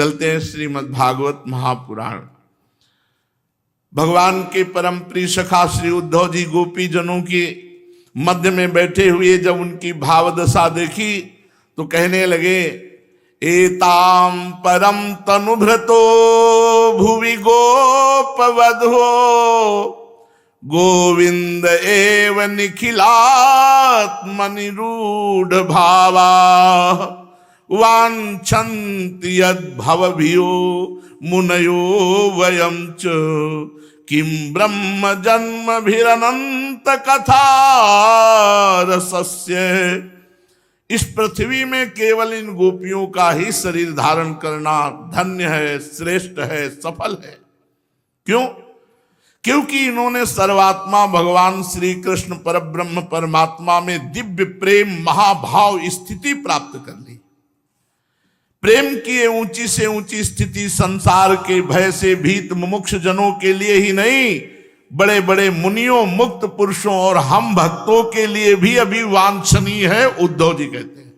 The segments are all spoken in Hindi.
चलते हैं श्रीमद् भागवत महापुराण। भगवान के परम प्रिय सखा श्री उद्धव जी गोपी जनों के मध्य में बैठे हुए जब उनकी भावदशा देखी तो कहने लगे, एताम परम तनुभृतो भुवि गोपवधो गोविंद एव निखिलात्मनिरूढ़ भावा वांछन्ति यद्भवभियो मुनयो वयं च किं ब्रह्म जन्मभिरनंत कथा रसस्य। इस पृथ्वी में केवल इन गोपियों का ही शरीर धारण करना धन्य है, श्रेष्ठ है, सफल है। क्यों? क्योंकि इन्होंने सर्वात्मा भगवान श्री कृष्ण परब्रह्म परमात्मा में दिव्य प्रेम महाभाव स्थिति प्राप्त कर ली। प्रेम की ऊंची से ऊंची स्थिति संसार के भय से भीत मुमुक्ष जनों के लिए ही नहीं, बड़े बड़े मुनियों, मुक्त पुरुषों और हम भक्तों के लिए भी अभी वांछनीय है। उद्धव जी कहते हैं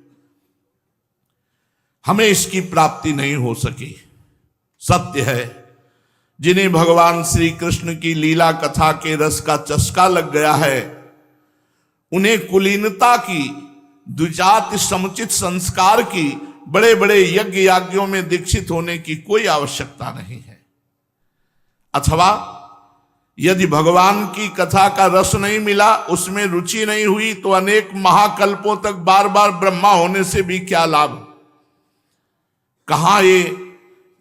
हमें इसकी प्राप्ति नहीं हो सकी। सत्य है, जिन्हें भगवान श्री कृष्ण की लीला कथा के रस का चस्का लग गया है, उन्हें कुलीनता की, द्विजाति समुचित संस्कार की, बड़े बड़े यज्ञ याज्ञों में दीक्षित होने की कोई आवश्यकता नहीं है। अथवा यदि भगवान की कथा का रस नहीं मिला, उसमें रुचि नहीं हुई, तो अनेक महाकल्पों तक बार बार ब्रह्मा होने से भी क्या लाभ। कहां ये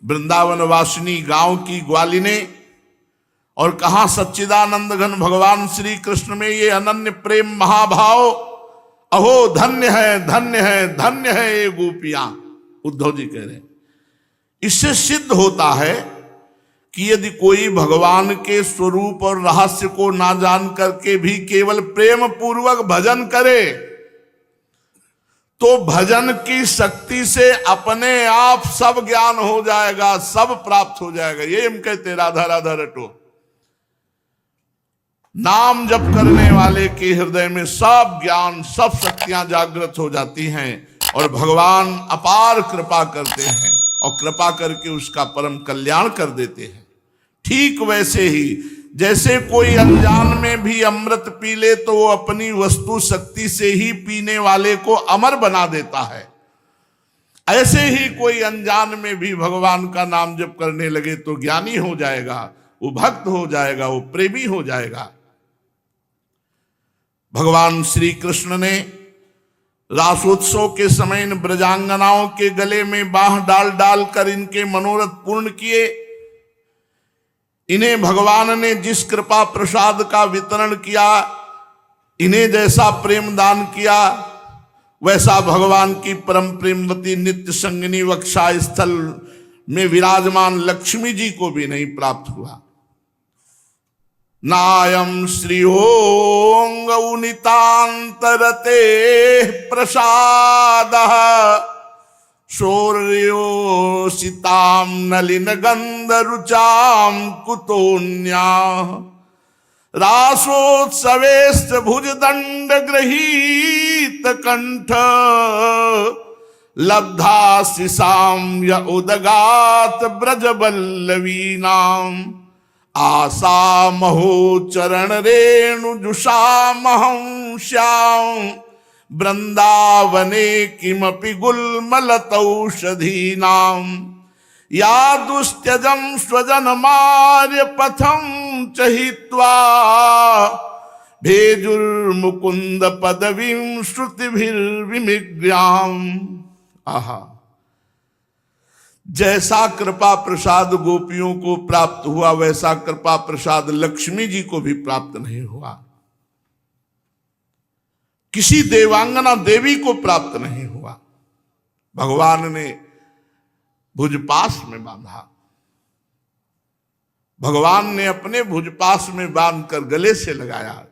वृंदावन वासिनी गांव की ग्वालिने और कहां सच्चिदानंद घन भगवान श्री कृष्ण में ये अनन्य प्रेम महाभाव। अहो धन्य है, धन्य है, धन्य है ये गोपियां। उद्धव जी कह रहे हैं इससे सिद्ध होता है कि यदि कोई भगवान के स्वरूप और रहस्य को ना जान करके भी केवल प्रेम पूर्वक भजन करे तो भजन की शक्ति से अपने आप सब ज्ञान हो जाएगा, सब प्राप्त हो जाएगा। ये हम कहते राधा राधा रटो। नाम जप करने वाले के हृदय में सब ज्ञान, सब शक्तियां जागृत हो जाती हैं और भगवान अपार कृपा करते हैं और कृपा करके उसका परम कल्याण कर देते हैं। ठीक वैसे ही जैसे कोई अनजान में भी अमृत पी ले तो वो अपनी वस्तु शक्ति से ही पीने वाले को अमर बना देता है, ऐसे ही कोई अनजान में भी भगवान का नाम जप करने लगे तो ज्ञानी हो जाएगा, वो भक्त हो जाएगा, वो प्रेमी हो जाएगा। भगवान श्री कृष्ण ने रासोत्सव के समय इन ब्रजांगनाओं के गले में बाह डाल डाल कर इनके मनोरथ पूर्ण किए। इन्हें भगवान ने जिस कृपा प्रसाद का वितरण किया, इन्हें जैसा प्रेम दान किया, वैसा भगवान की परम प्रेमवती नित्य संगिनी वक्षा स्थल में विराजमान लक्ष्मी जी को भी नहीं प्राप्त हुआ। नायम श्रीहोंग नितांतरते प्रसाद शौर्योषितां नलिन गंध रुचाम कुतोन्या रासोत्सवेस्त भुजदंड गृहीत कंठ लब्धा शिशाम य उदगात ब्रजबल्लवीनाम आशा महो चरण रेणु जुषामहं श्याम वृंदावने किमपि गुल्मलतौषधीनां या दुस्त्यजं स्वजनमार्य पथं चहित्वा भेजुर्मुकुंद पदवीं श्रुतिभिर्विमिग्राम। आहा, जैसा कृपा प्रसाद गोपियों को प्राप्त हुआ वैसा कृपा प्रसाद लक्ष्मी जी को भी प्राप्त नहीं हुआ, किसी देवांगना देवी को प्राप्त नहीं हुआ। भगवान ने भुजपास में बांधा, भगवान ने अपने भुजपास में बांधकर गले से लगाया।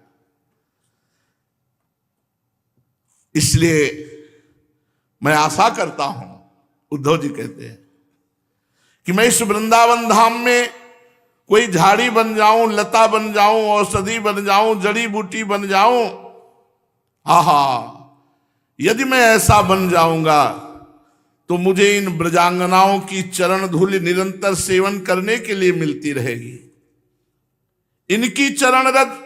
इसलिए मैं आशा करता हूं, उद्धव जी कहते हैं कि मैं इस वृंदावन धाम में कोई झाड़ी बन जाऊं, लता बन जाऊं, औषधि बन जाऊं, जड़ी बूटी बन जाऊं। आहा, यदि मैं ऐसा बन जाऊंगा तो मुझे इन ब्रजांगनाओं की चरण धूलि निरंतर सेवन करने के लिए मिलती रहेगी। इनकी चरण रज,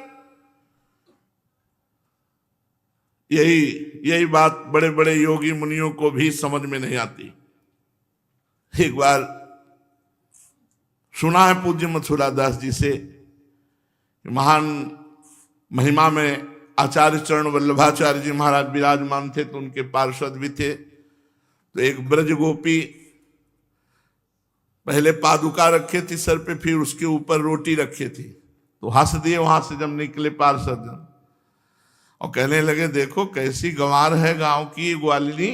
यही बात बड़े बड़े योगी मुनियों को भी समझ में नहीं आती। एक बार सुना है पूज्य मथुरादास जी से, महान महिमा में आचार्य चरण वल्लभाचार्य जी महाराज विराजमान थे, तो उनके पार्षद भी थे। तो एक ब्रज गोपी पहले पादुका रखे थी सर पे, फिर उसके ऊपर रोटी रखी थी। तो हंस दिए वहां से जब निकले पार्षद और कहने लगे, देखो कैसी गंवार है गांव की ग्वालिनी,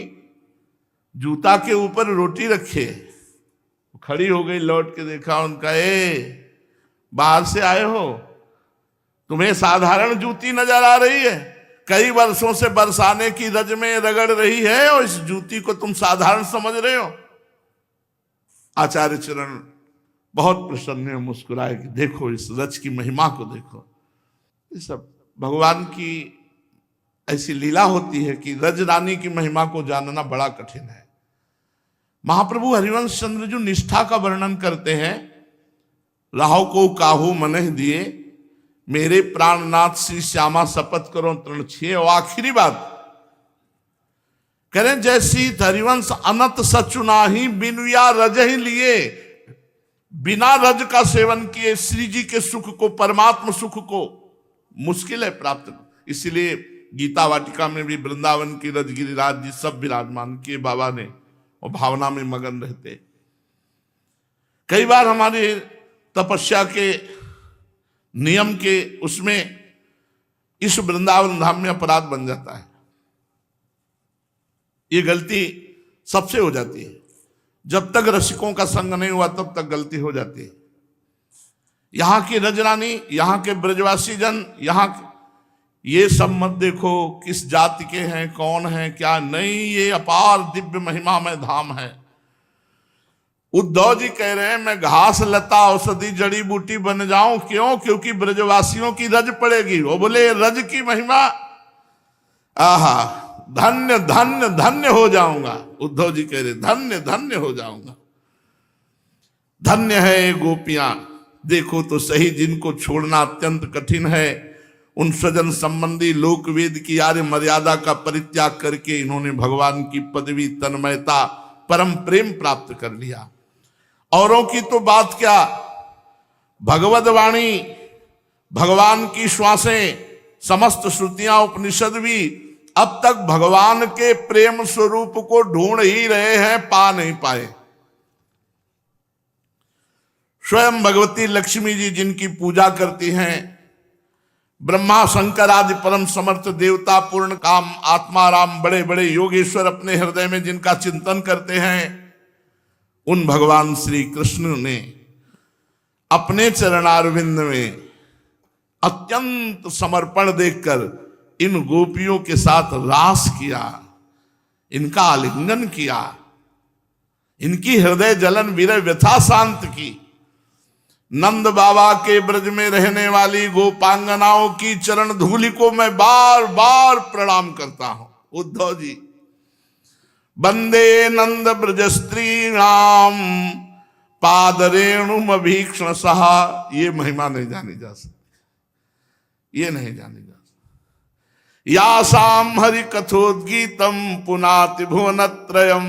जूता के ऊपर रोटी रखे। खड़ी हो गई, लौट के देखा उनका, बाहर से आए हो, तुम्हें साधारण जूती नजर आ रही है? कई वर्षों से बरसाने की रज में रगड़ रही है और इस जूती को तुम साधारण समझ रहे हो? आचार्य चरण बहुत प्रसन्न है, मुस्कुराए कि देखो इस रज की महिमा को देखो। ये सब भगवान की ऐसी लीला होती है कि रज रानी की महिमा को जानना बड़ा कठिन है। महाप्रभु हरिवंश चंद्र जो निष्ठा का वर्णन करते हैं, राहो को काहू मनह दिए, मेरे प्राणनाथ श्री श्यामा शपथ करो तृण छे। और आखिरी बात करें, जैसी हरिवंश अनंत सचुनाही बिनुया रज ही लिए, बिना रज का सेवन किए श्री जी के सुख को, परमात्म सुख को मुश्किल है प्राप्त। इसलिए गीता वाटिका में भी वृंदावन की रज गिरिराज जी सब विराजमान किए बाबा ने और भावना में मगन रहते। कई बार हमारे तपस्या के नियम के उसमें इस वृंदावन धाम में अपराध बन जाता है। ये गलती सबसे हो जाती है, जब तक रसिकों का संग नहीं हुआ तब तक गलती हो जाती है। यहां की रजरानी, यहां के ब्रजवासी जन, यहां ये सब मत देखो किस जाति के हैं, कौन है क्या नहीं, ये अपार दिव्य महिमा में धाम है। उद्धव जी कह रहे हैं, मैं घास लता औषधि जड़ी बूटी बन जाऊं, क्यों? क्योंकि ब्रजवासियों की रज पड़ेगी। वो बोले रज की महिमा, आहा, धन्य धन्य धन्य हो जाऊंगा। उद्धव जी कह रहे धन्य धन्य हो जाऊंगा। धन्य है ये गोपियां, देखो तो सही, जिनको छोड़ना अत्यंत कठिन है। उन स्वजन संबंधी लोकवेद की आर्य मर्यादा का परित्याग करके इन्होंने भगवान की पदवी, तन्मयता, परम प्रेम प्राप्त कर लिया। औरों की तो बात क्या, भगवद वाणी, भगवान की श्वासें, समस्त श्रुतियां, उपनिषद भी अब तक भगवान के प्रेम स्वरूप को ढूंढ ही रहे हैं, पा नहीं पाए। स्वयं भगवती लक्ष्मी जी जिनकी पूजा करती हैं, ब्रह्मा शंकर आदि परम समर्थ देवता, पूर्ण काम आत्माराम, बड़े बड़े योगेश्वर अपने हृदय में जिनका चिंतन करते हैं, उन भगवान श्री कृष्ण ने अपने चरणारविंद में अत्यंत समर्पण देखकर इन गोपियों के साथ रास किया, इनका आलिंगन किया, इनकी हृदय जलन विरह व्यथा शांत की। नंद बाबा के ब्रज में रहने वाली गोपांगनाओं की चरण धूलि को मैं बार बार प्रणाम करता हूं। उद्धव जी, वंदे नंद ब्रज स्त्रीणाम पादरेणुम भीक्षण सहा। ये महिमा नहीं जानी जा सकती, ये नहीं जानी जा सकती। यासाम हरि कथोद्गीतम पुनाति भुवनत्रयम,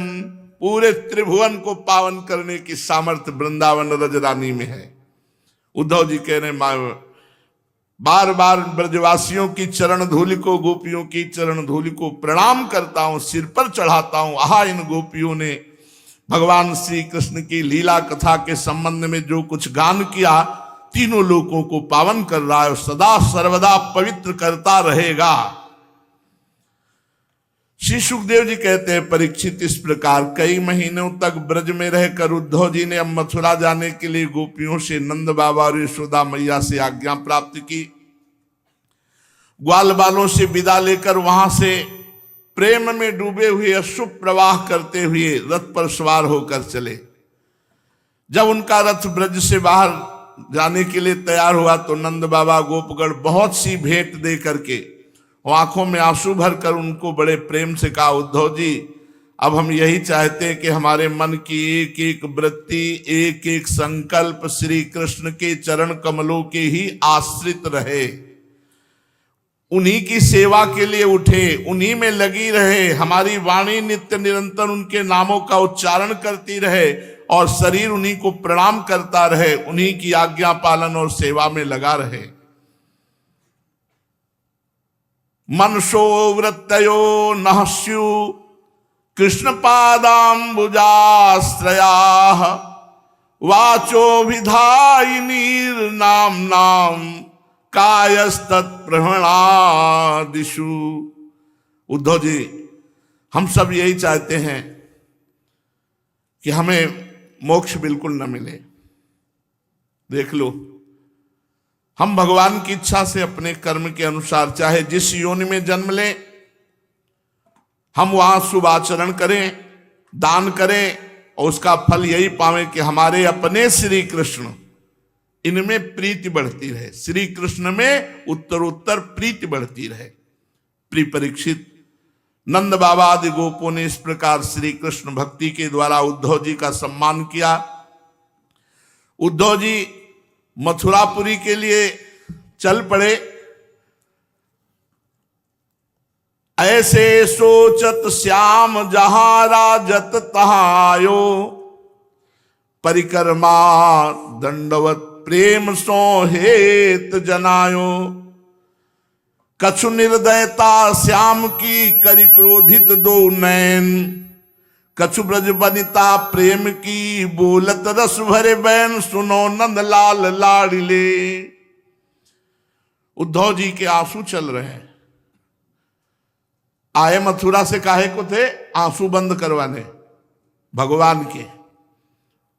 पूरे त्रिभुवन को पावन करने की सामर्थ्य वृंदावन रजरानी में है। उद्धव जी कह रहे, बार बार ब्रजवासियों की चरण धूलि को, गोपियों की चरण धूलि को प्रणाम करता हूं, सिर पर चढ़ाता हूं। आहा, इन गोपियों ने भगवान श्री कृष्ण की लीला कथा के संबंध में जो कुछ गान किया, तीनों लोकों को पावन कर रहा है और सदा सर्वदा पवित्र करता रहेगा। श्री सुखदेव जी कहते हैं, परीक्षित, इस प्रकार कई महीनों तक ब्रज में रहकर उद्धव जी ने अब मथुरा जाने के लिए गोपियों से, नंद बाबा और यशोदा मैया से आज्ञा प्राप्त की। ग्वाल बालों से विदा लेकर वहां से प्रेम में डूबे हुए अशुभ प्रवाह करते हुए रथ पर सवार होकर चले। जब उनका रथ ब्रज से बाहर जाने के लिए तैयार हुआ तो नंद बाबा गोपगढ़ बहुत सी भेंट दे करके आंखों में आंसू भरकर उनको बड़े प्रेम से कहा, उद्धव जी अब हम यही चाहते हैं कि हमारे मन की एक एक वृत्ति, एक एक संकल्प श्री कृष्ण के चरण कमलों के ही आश्रित रहे, उन्हीं की सेवा के लिए उठे, उन्हीं में लगी रहे, हमारी वाणी नित्य निरंतर उनके नामों का उच्चारण करती रहे और शरीर उन्हीं को प्रणाम करता रहे, उन्हीं की आज्ञा पालन और सेवा में लगा रहे। मनसो वृत्तयो नः स्यु कृष्ण पादाम्बुजाश्रया वाचो विधायिनीर नाम नाम कायस्तत्प्रहणादिषु। उद्धव जी, हम सब यही चाहते हैं कि हमें मोक्ष बिल्कुल न मिले। देख लो, हम भगवान की इच्छा से अपने कर्म के अनुसार चाहे जिस योनि में जन्म लें, हम वहां शुभ आचरण करें, दान करें और उसका फल यही पावें कि हमारे अपने श्री कृष्ण, इनमें प्रीति बढ़ती रहे, श्री कृष्ण में उत्तरोत्तर प्रीति बढ़ती रहे। प्रिय परीक्षित, नंद बाबा आदि गोपों ने इस प्रकार श्री कृष्ण भक्ति के द्वारा उद्धव जी का सम्मान किया। उद्धव जी मथुरापुरी के लिए चल पड़े। ऐसे सोचत श्याम जहां राजत तहायो परिक्रमा दंडवत प्रेम सो हेत जनायो। कछु निर्दयता श्याम की करि क्रोधित दो नैन, कछु ब्रज बनिता प्रेम की बोलत रस भरे बैन, सुनो नंद लाल लाड़िले। उद्धव जी के आंसू चल रहे हैं। आए मथुरा से काहे को थे? आंसू बंद करवाने भगवान के,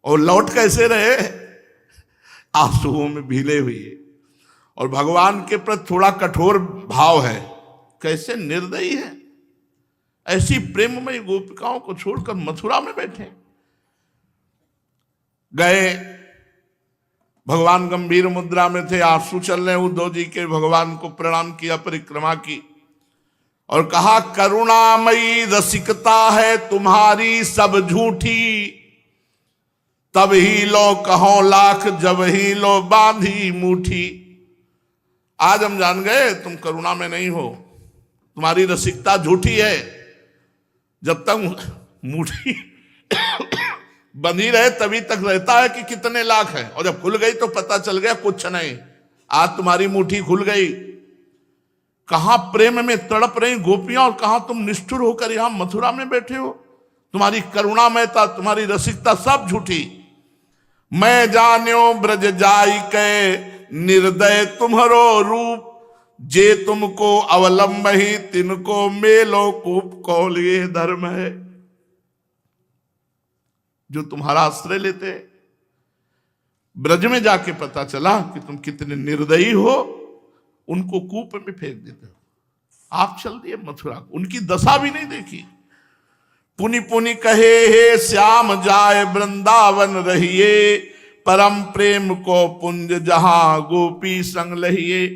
और लौट कैसे रहे? आंसुओं में भीले हुए। और भगवान के प्रति थोड़ा कठोर भाव है, कैसे निर्दयी है, ऐसी प्रेममयी गोपिकाओं को छोड़कर मथुरा में बैठे। गए, भगवान गंभीर मुद्रा में थे, आंसू चल रहे। उद्धव जी के भगवान को प्रणाम किया, परिक्रमा की और कहा, करुणामयी रसिकता है तुम्हारी सब झूठी, तब ही लो कहो लाख जब ही लो बांधी मूठी। आज हम जान गए तुम करुणा में नहीं हो, तुम्हारी रसिकता झूठी है। जब तक मूठी बंधी रहे तभी तक रहता है कि कितने लाख है, और जब खुल गई तो पता चल गया कुछ नहीं। आज तुम्हारी मुट्ठी खुल गई। कहां प्रेम में तड़प रही गोपियां और कहां तुम निष्ठुर होकर यहां मथुरा में बैठे हो। तुम्हारी करुणामयता, तुम्हारी रसिकता सब झूठी। मैं जान्यो ब्रज जाई के निर्दय तुम्हारो रूप, जे तुमको अवलंब ही तिनको मेलो कूप कौल ये धर्म है। जो तुम्हारा आश्रय लेते, ब्रज में जाके पता चला कि तुम कितने निर्दयी हो, उनको कूप में फेंक देते हो। आप चल दिए मथुरा, उनकी दशा भी नहीं देखी। पुनि पुनि कहे हे श्याम जाए वृंदावन रहिए, परम प्रेम को पुंज जहां गोपी संग लहिए।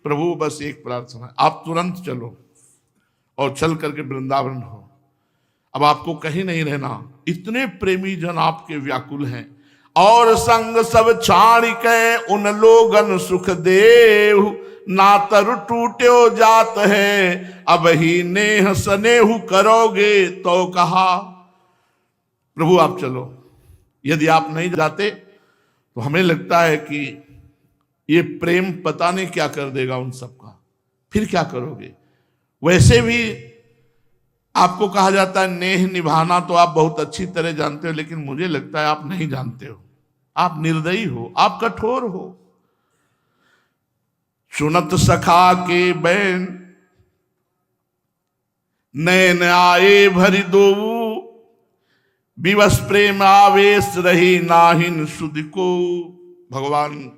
प्रभु बस एक प्रार्थना, आप तुरंत चलो और चल करके वृंदावन हो। अब आपको कहीं नहीं रहना, इतने प्रेमी जन आपके व्याकुल हैं। और संग सब छाड़ के उन लोगन सुख देव, ना तरु टूट्यो जात है अब ही नेह स्नेहु करोगे तो कहा। प्रभु आप चलो। यदि आप नहीं जाते तो हमें लगता है कि ये प्रेम पता नहीं क्या कर देगा उन सबका, फिर क्या करोगे। वैसे भी आपको कहा जाता है नेह निभाना, तो आप बहुत अच्छी तरह जानते हो, लेकिन मुझे लगता है आप नहीं जानते हो। आप निर्दयी हो, आप कठोर हो। सुनत सखा के बैन नैन आए भरी दो, विवश प्रेम आवेश रही नाहिन सुध को। भगवान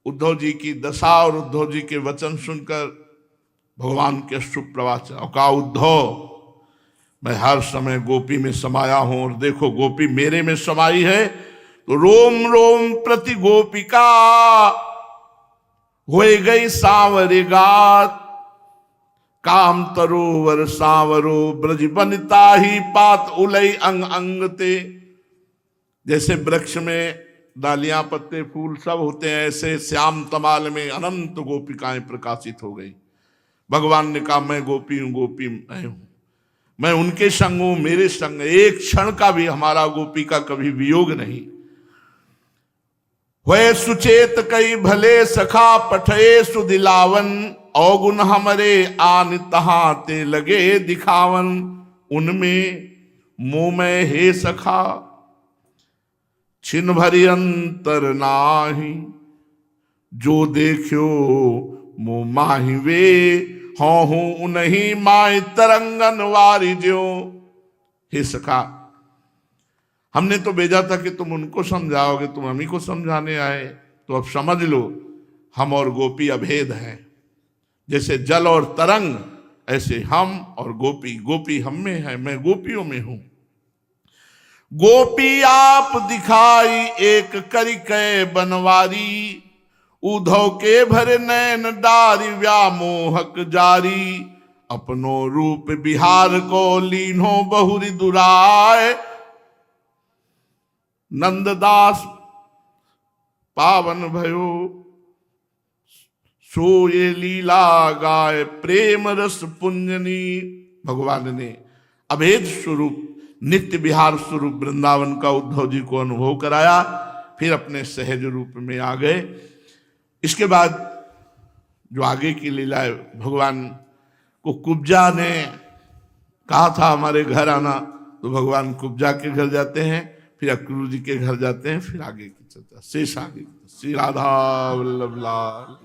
उद्धव जी की दशा और उद्धव जी के वचन सुनकर भगवान के शुभ प्रवचन का, उद्धव मैं हर समय गोपी में समाया हूं, और देखो गोपी मेरे में समाई है, तो रोम रोम प्रति गोपिका हो गई सांवरे गात। काम तरोवर सांवरो ब्रज बनिता ही पात उलई अंग अंग ते। जैसे वृक्ष में डालियां पत्ते फूल सब होते हैं, ऐसे श्याम तमाल में अनंत गोपिकाएं प्रकाशित हो गई। भगवान ने कहा मैं गोपी हूं, गोपी मैं हूं, मैं उनके संग हूं, मेरे संग एक क्षण का भी हमारा गोपी का कभी वियोग नहीं। हुए सुचेत कई भले सखा पठे सुदिलावन, अवगुण हमरे आन तहां ते लगे दिखावन। उनमें मोह में हे सखा छिन भरी अंतर नाही, जो देखियो मोह माही वे हूं उन्हीं माय तरंगन वारी ज्यो। हे सखा, हमने तो भेजा था कि तुम उनको समझाओगे, तुम हम ही को समझाने आए, तो अब समझ लो हम और गोपी अभेद हैं। जैसे जल और तरंग ऐसे हम और गोपी, गोपी हम में है, मैं गोपियों में हूं। गोपी आप दिखाई एक करी कै बनवारी, उधव के भरे नैन डारी व्यामोहक जारी। अपनो रूप बिहार को लीनो बहुरी दुराय, नंददास पावन भयो सो ये लीला गाय प्रेम रस पुंजनी। भगवान ने अभेद स्वरूप नित्य विहार स्वरूप वृंदावन का उद्धव जी को अनुभव कराया, फिर अपने सहज रूप में आ गए। इसके बाद जो आगे की लीला है, भगवान को कुब्जा ने कहा था हमारे घर आना, तो भगवान कुब्जा के घर जाते हैं, फिर अक्रूर जी के घर जाते हैं, फिर आगे की चर्चा शेष आगे। श्री राधा वल्लभ लाल।